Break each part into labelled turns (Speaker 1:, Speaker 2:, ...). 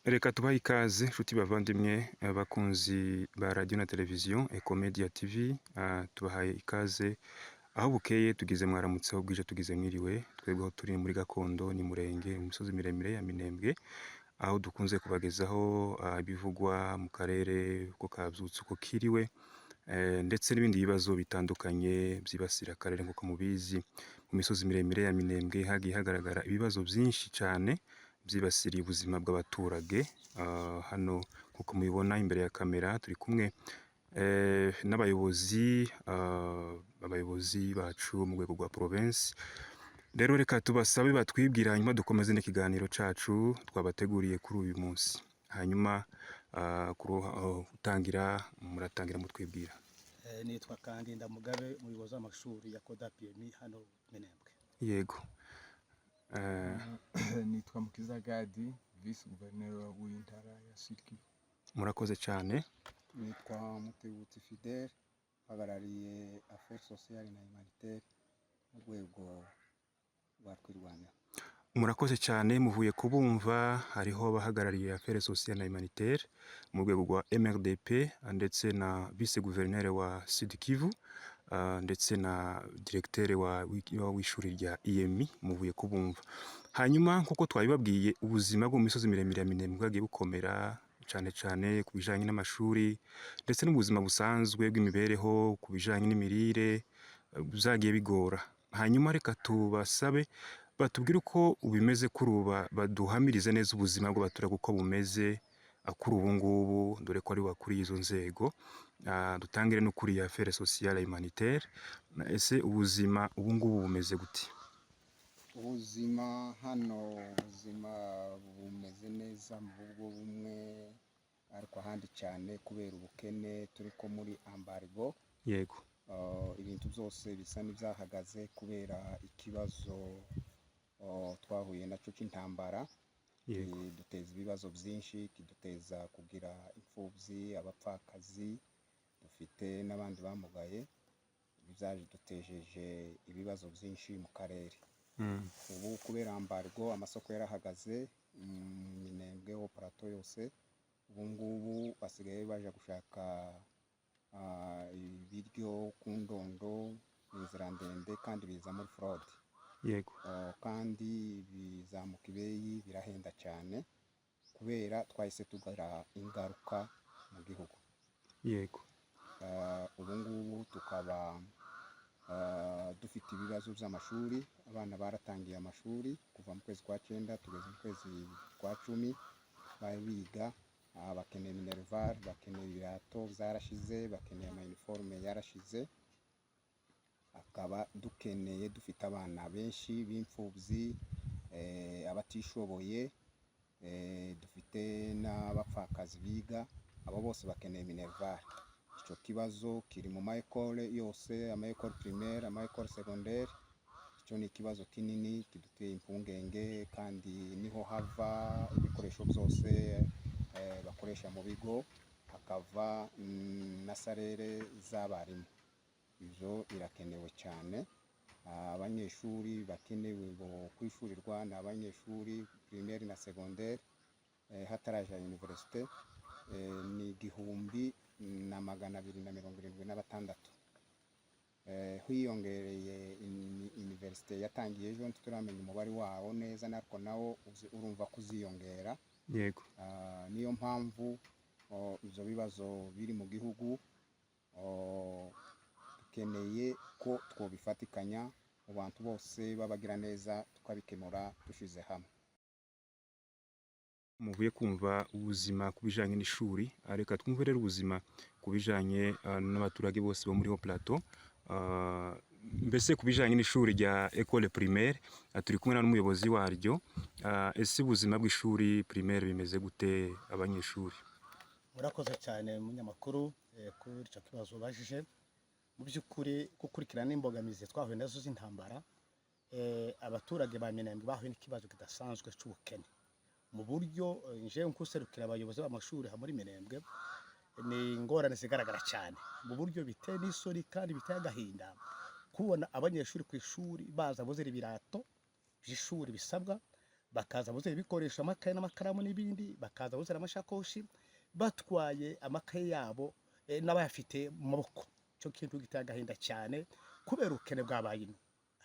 Speaker 1: Reka tubahe ikaze nshuti bavandimwe abakunzi ba radio na televiziyo Ecomedia TV, tubahaye ikaze aho bukeye tugize mwaramutse, aho bwije tugize mwiriwe. Twebwe aho turi muri gakondo ni Murenge, imisozi miremire ya Minembwe, aho dukunze kubagezaho ibivugwa mu karere uko kabyutse uko kiriwe, ndetse n'ibindi bibazo bitandukanye byibasira akarere. Nk'uko mubizi, mu misozi miremire ya Minembwe hagiye hagaragara ibibazo byinshi cyane byibasiriye ubuzima bw'abaturage. Hano nk'uko mubibona imbere ya kamera turi kumwe n'abayobozi bacu mu rwego rwa province. Rero reka tubasabe batwibwira, hanyuma dukomeze n'ikiganiro cacu twabateguriye kuri uyu munsi. Hanyuma muratangira mutwibwira.
Speaker 2: Nitwa Kandinda Mugabe, umuyobozi w'amashuri ya Koda PMI hano Minembwe.
Speaker 1: Yego.
Speaker 3: Nitwa Mukiza Gadi, Vice Gouverneur w'intara ya Sud Kivu.
Speaker 1: Murakoze cyane.
Speaker 4: Nitwa Mutebutsi Fidèle, mpagarariye Affaires sociales na humanitaire mu rwego rwa Twirwanya.
Speaker 1: Murakoze cyane. Muvuye kubumva, hariho abahagarariye Affaires sociales na humanitaire mu rwego rwa MRDP, ndetse na Vice Gouverneur wa Sud Kivu, ndetse na Directeur w'ishuri rya IEMI. Muvuye kubumva. Hanyuma nk'uko twabibabwiye, ubuzima bwo mu misozi miremire ya Minembwe bwagiye bukomera cyane cyane ku bijanye n'amashuri, ndetse n'ubuzima busanzwe bw'imibereho, ku bijanye n'imirire byagiye bigora. Hanyuma reka tubasabe batubwire uko ubimeze kuri ubu, baduhamirize neza ubuzima bw'abaturage uko bumeze kuri ubu ngubu, dore ko ari wakuriye izo nzego. Dutangire no kuri Affaires sociales humanitaire. Ese ubuzima ubu ngubu bumeze gute?
Speaker 4: Ubuzima hano bumeze neza mu buryo bumwe, ariko ahandi cyane kubera ubukene turi ko muri embargo.
Speaker 1: Yego.
Speaker 4: Ibintu byose bisa n'ibyahagaze kubera ikibazo twahuye nacyo cy'intambara. Duteza ibibazo byinshi, kiduteza kugira imfubyi, abapfakazi, dufite n'abandi bamugaye. Byaje dutejeje ibibazo byinshi mu karere. Ubu kubera embargo amasoko yarahagaze, Minembwe ho plateau yose. Ubu ngubu basigaye baje gushaka ibiryo ku ndondo, inzira ndende, kandi biza muri fraude.
Speaker 1: Yego.
Speaker 4: Kandi bizamuka ibeyi, birahenda cyane kubera twahise tugira ingaruka mu gihugu.
Speaker 1: Yego.
Speaker 4: Ubu ngubu tukaba dufite ibibazo by'amashuri. Abana baratangiye amashuri kuva mu kwezi kwa 9 tugeze mu kwezi kwa 10, biga. Bakeneye minerval, bakeneye ibirato byarashize, bakeneye uniforme yarashize. Akaba dufite abana benshi b'imfubyi, abatishoboye, dufite n'abapfakazi biga. Abo bose bakeneye minerval. Icyo kibazo kiri mu maekole yose, amaekole primaire, amaekole secondaire. Icyo ni ikibazo kinini kiduteye impungenge, kandi niho hava ibikoresho byose bakoresha mu bigo, hakava na salere z'abarimu. Ibyo birakenewe cyane. Abanyeshuri bakenewe bo kwishurirwa ni abanyeshuri primaire na secondaire, hataraje université, ni 1276. Hiyongereye université yatangiye ejo, ntituramenya umubare wawo neza, ariko nawo urumva kuziyongera.
Speaker 1: Yego.
Speaker 4: Niyo mpamvu ibyo bibazo biri mu gihugu, dukeneye ko twobifatikanya mu bantu bose babagira neza, tukabikemura dushize hamwe.
Speaker 1: Muvuye kumva ubuzima ku bijanye n'ishuri, reka twumve rero ubuzima ku bijanye n'abaturage bose bo muri ho plateau. Mbese ku bijanye n'ishuri rya école primaire, turi kumwe n'umuyobozi waryo. Ese ubuzima bw'ishuri primaire bimeze gute abanyeshuri?
Speaker 2: Murakoze cyane munyamakuru kuri icyo kibazo bajije. Mu by'ukuri gukurikirana n'imbogamizi twahuye nazo z'intambara, abaturage ba Minembwe bahuye n'ikibazo kidasanzwe cy'ubukene. Mu buryo nje nkuserukira abayobozi b'amashuri muri Minembwe, ni ingorane zigaragara cyane mu buryo biteye n'isoni kandi biteye agahinda kubona abanyeshuri ku ishuri baza buzira ibirato by'ishuri bisabwa, bakaza buzanye ibikoresho amakaye n'amakaramu n'ibindi, bakaza buzana amashakoshi batwaye amakaye yabo n'abayafite mu maboko. Cyo kintu giteye agahinda cyane kubera ubukene bwabaye ino,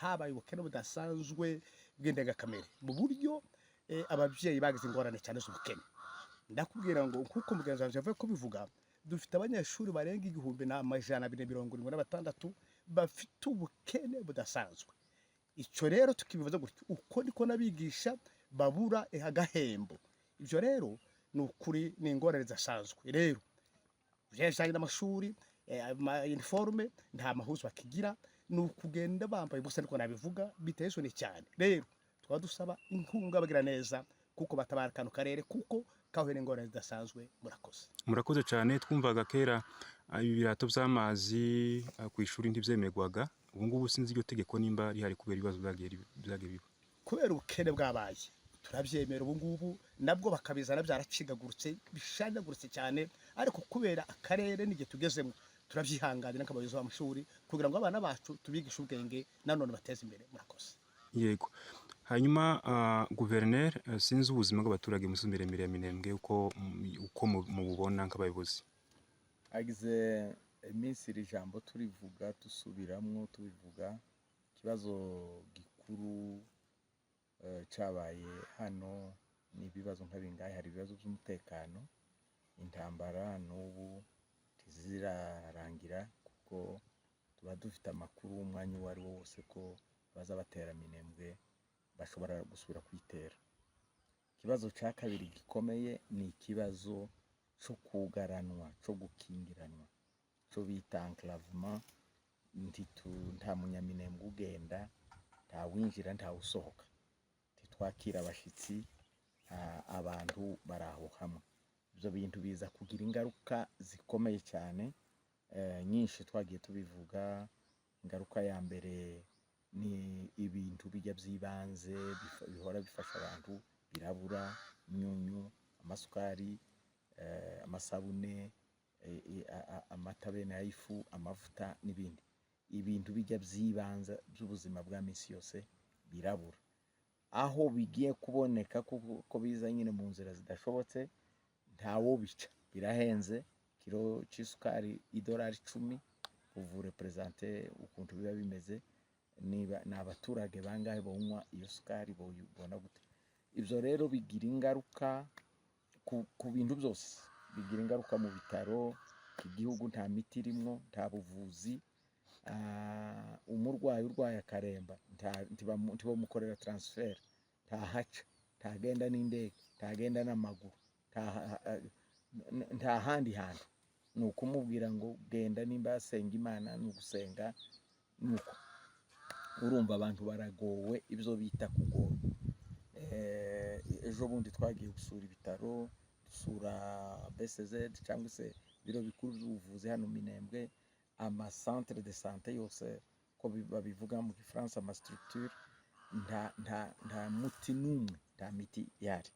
Speaker 2: habaye ubukene budasanzwe bw'indengakamere mu buryo ababyeyi bagize ingorane cyane z'ubukene. Ndakubwira ngo kuko mugenzi wanjye avuye kubivuga, dufite abanyeshuri barenga 1276 bafite ubukene budasanzwe. Icyo rero tukibivuze gutyo, uko niko nabigisha babura agahembo. Ibyo rero ni ukuri ni ingorane zidasanzwe. Rero ujyanye n'amashuri uniforme nta mahuzu bakigira, ni ukugenda bambaye ubusa niko nabivuga, biteye isoni cyane. Rero twaba dusaba inkunga bagira neza kuko batabara kano karere kuko kahuye n'ingorane zidasanzwe.
Speaker 1: Murakoze cyane. Twumvaga kera ibirato by'amazi ku ishuri ntibyemerwaga, ubu ngubu sinzi iryo tegeko nimba rihari kubera ibibazo byagiye biba.
Speaker 2: Kubera ubukene bwabaye turabyemera ubu ngubu, nabwo bakabizana byaracigagurutse bishanyaguritse cyane, ariko kubera akarere n'igihe tugezemo turabyihanganira n'akabayobozi b'amashuri kugira ngo abana bacu tubigishe ubwenge nanone bateze imbere. Murakoze.
Speaker 1: Yego. Hanyuma guverineri, sinzi ubuzima bw'abaturage mu misozi miremire ya Minembwe uko mububona nk'abayobozi.
Speaker 3: Hagize iminsi iri jambo turivuga tusubiramwo tubivuga, ikibazo gikuru cyabaye hano ni ibibazo nk'abingahe. Hari ibibazo by'umutekano, intambara n'ubu ntizirarangira kuko tuba dufite amakuru umwanya uwo ari wo wose ko baza batera Minembwe, bashobora gusubira kwitera. Ikibazo cya kabiri gikomeye ni ikibazo cyo kugaranwa, cyo gukingiranwa, cyo bita enclavement. Nta munyaminembwe ugenda, nta winjira, nta usohoka, ntitwakira abashyitsi, abantu baraho hamwe. Ibyo bintu biza kugira ingaruka zikomeye cyane nyinshi, twagiye tubivuga. Ingaruka ya mbere ni ibintu bijya by'ibanze bihora bifasha abantu birabura: imyunyu, amasukari, amasabune, amata bene y'ifu, amavuta n'ibindi. Ibintu bijya by'ibanze by'ubuzima bwa minsi yose birabura. Aho bigiye kuboneka kuko biza nyine mu nzira zidashobotse, ntawo bica, birahenze. Kilo cy'isukari $10, ubu represente ukuntu biba bimeze, ni abaturage bangahe banywa iyo sukari, bobona gute? Ibyo rero bigira ingaruka ku bintu byose, bigira ingaruka mu bitaro. Igihugu nta miti irimo, nta buvuzi. Umurwayi urwaye akaremba ntibamukorera transfer, ntahaca, ntagenda n'indege, ntagenda n'amaguru, nta handi hantu. Ni ukumubwira ngo genda, nimba asenga Imana ni ugusenga. Nuko urumva abantu baragowe, ibyo bita kugora. Ejo bundi twagiye gusura ibitaro, dusura BCZ cyangwa se biro bikuru by'ubuvuzi hano Minembwe, centre de santé yose ko babivuga mu Gifaransa, ama structure. Nta muti n'umwe, nta miti yari.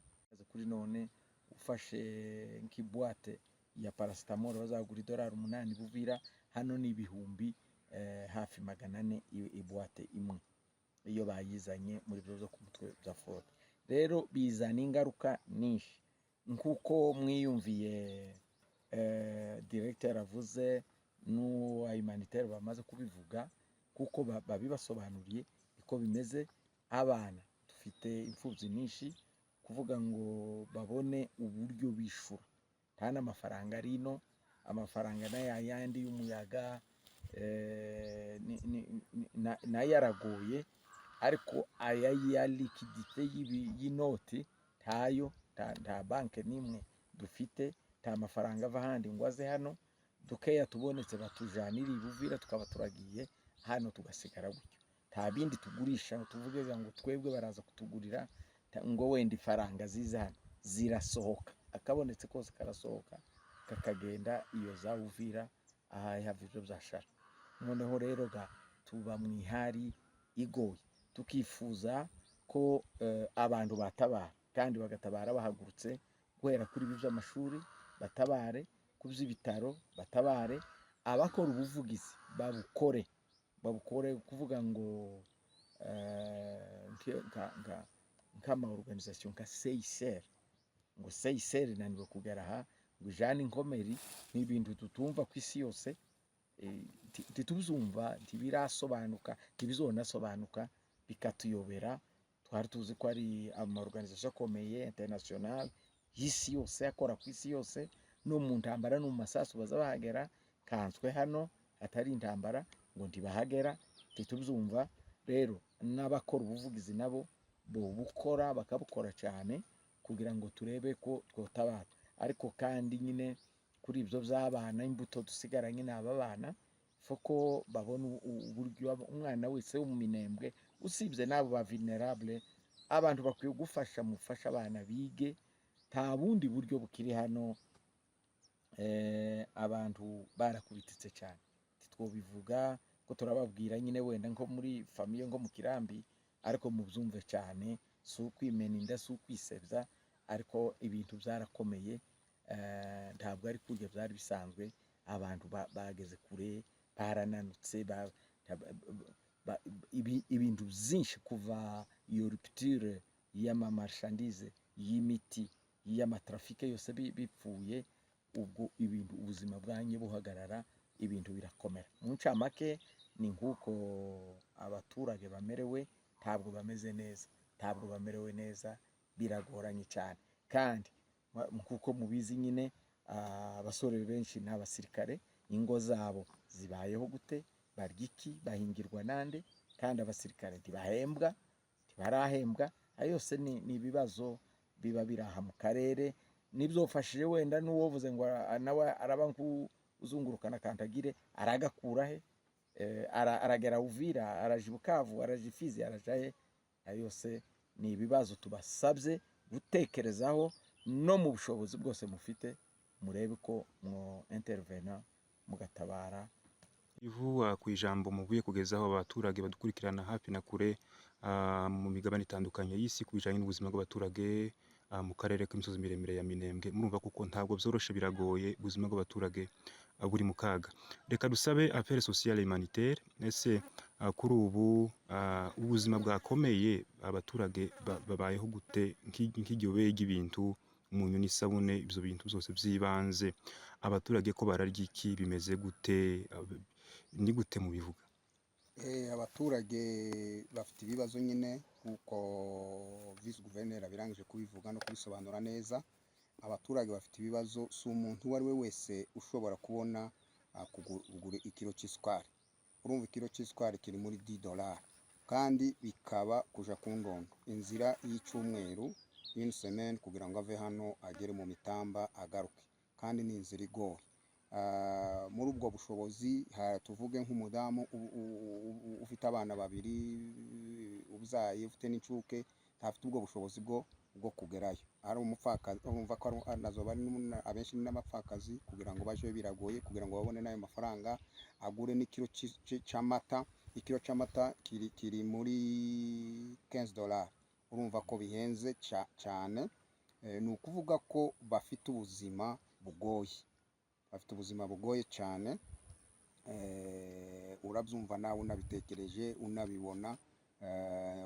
Speaker 3: Kuri none ufashe nk'ibwate ya paracetamol bazagura $8 Buvira, hano ni ibihumbi hafi 400 ibwate imwe iyo bayizanye muri byo zo ku mutwe bya Ford. Rero bizana ingaruka nyinshi nkuko mwiyumviye directeur avuze n'uwa humanitaire bamaze kubivuga, kuko babibasobanuriye iko bimeze. Abana dufite imfubyi nyinshi, kuvuga ngo babone uburyo bishura, nta n'amafaranga arino. Amafaranga n'ayandi y'umuyaga nayo yaragoye, ariko aya ya liquidité y'inoti ntayo, nta banke n'imwe dufite, nta mafaranga ava handi ngo aze hano. Dukeya tubonetse batujanira Buvira, tukaba turagiye hano tugasigara gutyo. Nta bindi tugurisha tuvuge ngo twebwe baraza kutugurira ngo wenda ifaranga ziza hano, zirasohoka. Akabonetse kose karasohoka kakagenda iyo za Buvira, aha have ibyo byashara. Noneho rero tuba mu ihari igoye, tukifuza ko abantu batabara, kandi bagatabara bahagurutse, guhera kuri ibi by'amashuri batabare, ku by'ibitaro batabare, abakora ubuvugizi babukore, kuvuga ngo nk'ama organisation nka CICR ngo CICR inaniwe kugera aha ngo ijane inkomeri n'ibintu tutumva ku isi yose ntituzumva ntibirasobanuka ntibizonasobanuka bikatuyobera twari tuzi ko ari ama organisation akomeye international y'isi yose akora ku isi yose no mu ntambara no mu masasu baza bahagera kanswe hano atari intambara ngo ntibahagera ntituzumva rero n'abakora ubuvugizi nabo bo bukora bakabukora cyane kugira ngo turebe ko twotabara ariko kandi nyine kuri ibyo by'abana imbuto dusigaranye n'aba bana foko babona uburyo umwana wese wo mu Minembwe usibye n'abo ba vulnerable abantu bakwiye gufasha mufasha abana bige nta bundi buryo bukiri hano abantu barakubititse cyane twobivuga ko turababwira nyine wenda nko muri famiye ngo mu kirambi ariko mubyumve cyane si ukwimena inda si ukwisebya ariko ibintu byarakomeye ntabwo ari kurya byari bisanzwe abantu bageze kure barananutse ibintu byinshi kuva iyo rupture y'amamarchandise y'imiti y'amatrafike yose bipfuye ubwo ibintu ubuzima bwanye buhagarara ibintu birakomera mu ncamake ni nk'uko abaturage bamerewe ntabwo bamerewe neza biragoranye cyane kandi kuko mubizi nyine abasore benshi n'abasirikare ingo zabo zibayeho gute barya iki bahingirwa nande kandi abasirikare ntibarahembwa ayo yose ni ibibazo biba biraha mu karere nibyofashije wenda n'uwovuze ngo nawe araba nk'uzungurukana kantagire aragakura he aragera Uvira araje Bukavu araje Fizi araje he ayo yose ni ibibazo tubasabye gutekerezaho no mu bushobozi bwose mufite murebe ko mwo intervena mugatabara
Speaker 1: ivuga ku ijambo muvuye kugezaho abaturage badukurikirana hafi na kure mu migabane itandukanye y'isi ku bijanye n'ubuzima bw'abaturage mu karere k'imisozi miremire ya Minembwe murumva kuko ntabwo byoroshe biragoye ubuzima bw'abaturage buri mu kaga reka dusabe affaires sociales humanitaires ese kuri ubu ubuzima bwakomeye abaturage babayeho gute nk'igihe y'ibintu umunyu n'isabune ibyo bintu byose by'ibanze abaturage ko bararya iki bimeze gute ni gute mu bivuga
Speaker 4: abaturage bafite ibibazo nyine nk'uko vice guverineri abirangije kubivuga no kubisobanura neza abaturage bafite ibibazo si umuntu uwo ari we wese ushobora kubona kugura ikiro cy'isukari urumva ikiro cy'isukari kiri muri $10 kandi bikaba kuja ku ndondo inzira y'icyumweru une semaine kugira ngo ave hano agere mu Mitamba agaruke kandi ni inzira igoye muri ubwo bushobozi tuvuge nk'umudamu ufite abana babiri ubyaye ufite n'incuke ntafite ubwo bushobozi bwo kugerayo ari umupfakazi urumva ko nazo bari abenshi n'abapfakazi kugira ngo baje biragoye kugira ngo babone nayo mafaranga agure n'ikiro cy'amata ikiro cy'amata kiri muri $15 urumva ko bihenze cyane ni ukuvuga ko bafite ubuzima bugoye cyane urabyumva nawe unabitekereje unabibona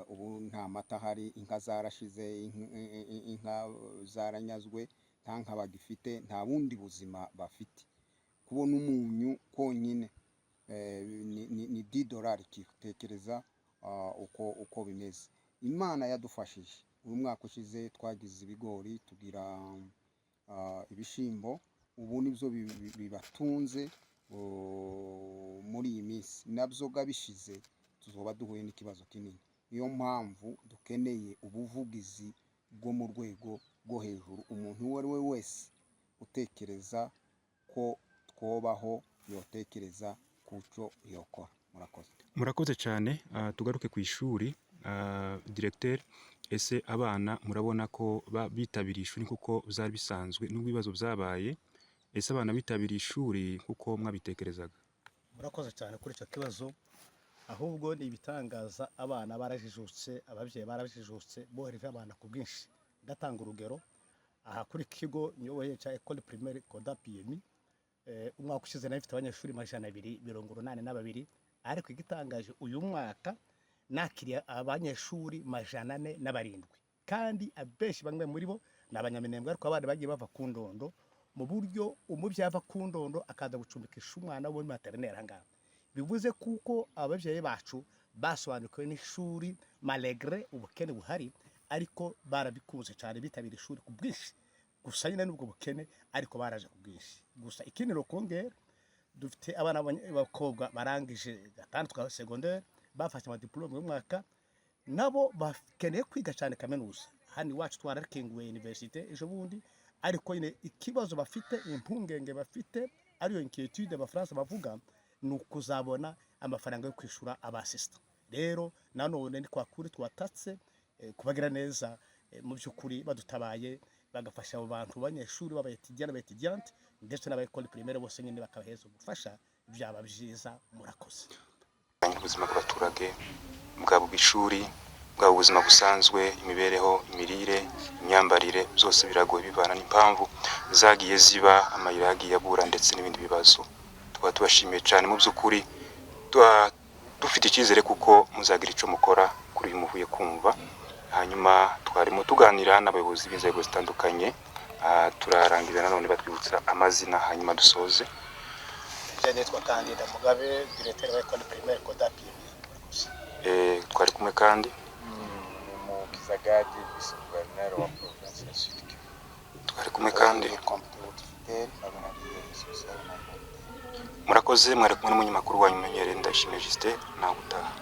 Speaker 4: ubu nta mata hari inka zarashize inka zaranyazwe nta nka bagifite nta bundi buzima bafite kubona umunyu konyine ni $10 kitekereza uko bimeze Imana yadufashije uyu mwaka ushize twagize ibigori tugira ibishimbo ubu nibyo bibatunze muri iyi minsi nabyo gabishize tuzoba duhuye n'ikibazo kinini niyo mpamvu dukeneye ubuvugizi bwo mu rwego rwo hejuru umuntu uwo ari we wese utekereza ko twobaho yotekereza kuco yokora
Speaker 1: murakoze cyane tugaruke ku ishuri directeur ese abana murabona ko bitabiriye ishuri kuko byari bisanzwe n'ibibazo byabaye ese abana bitabiriye ishuri kuko mwabitekerezaga
Speaker 2: murakoze cyane kuri icyo kibazo ahubwo ni ibitangaza abana barajijutse ababyeyi barajijutse bohereje abana ku bwinshi ndatanga urugero aha kuri kigo nyoboye cya École Primaire Koda PMI umwaka ushize nafite abanyeshuri 282 ariko igitangaje uyu mwaka nakiriye abanyeshuri 407 kandi abenshi bamwe muri bo ni abanyaminembwe ariko abandi bagiye bava ku Ndondo mu buryo umubyeyi ava ku Ndondo akaza gucumbikisha umwana wo muri materineri ahangaha bivuze kuko ababyeyi bacu basobanukiwe n'ishuri malgré ubukene buhari ariko barabikunze cyane bitabira ishuri ku bwinshi gusa nyine n'ubwo bukene ariko baraje ku bwinshi gusa ikindi no kongera dufite abana b'abakobwa barangije gatandatu twa secondaire bafashe amadiplome y'umwaka nabo bakeneye kwiga cyane kaminuza hano iwacu twarakinguye universite ejo bundi ariko nyine ikibazo bafite impungenge bafite ariyo inquiétude abafaransa bavuga ni ukuzabona amafaranga yo kwishura abasista rero nanone ni kwa kuri twatatse kubagira neza mu by'ukuri badutabaye bagafasha abo bantu banyeshuri b'abayetidiyante ndetse n'abayekole primaire bose nyine bakabaheza ubufasha byaba byiza murakoze
Speaker 1: ubuzima bw'abaturage bwabo bw'ishuri bwabo ubuzima busanzwe imibereho imirire imyambarire byose biragoye bivana n'impamvu zagiye ziba amayira yagiye abura ndetse n'ibindi bibazo tukaba tubashimiye cyane mu by'ukuri dufite icyizere kuko muzagira icyo mukora kuri uyu muvuye kumva hanyuma twarimo tuganira n'abayobozi b'inzego zitandukanye turarangiza nanone batwibutsa amazina hanyuma dusoze
Speaker 2: nitwa Kandida Mugabe directeur wa école primaire Kodapi
Speaker 1: twari kumwe kandi
Speaker 3: mu Kizagadi vice gouverneur wa province ya Sud Kivu
Speaker 1: twari kumwe kandi murakoze mwari kumwe n'umunyamakuru wanyu Menyere Ndayishimiye Justin nawe utaha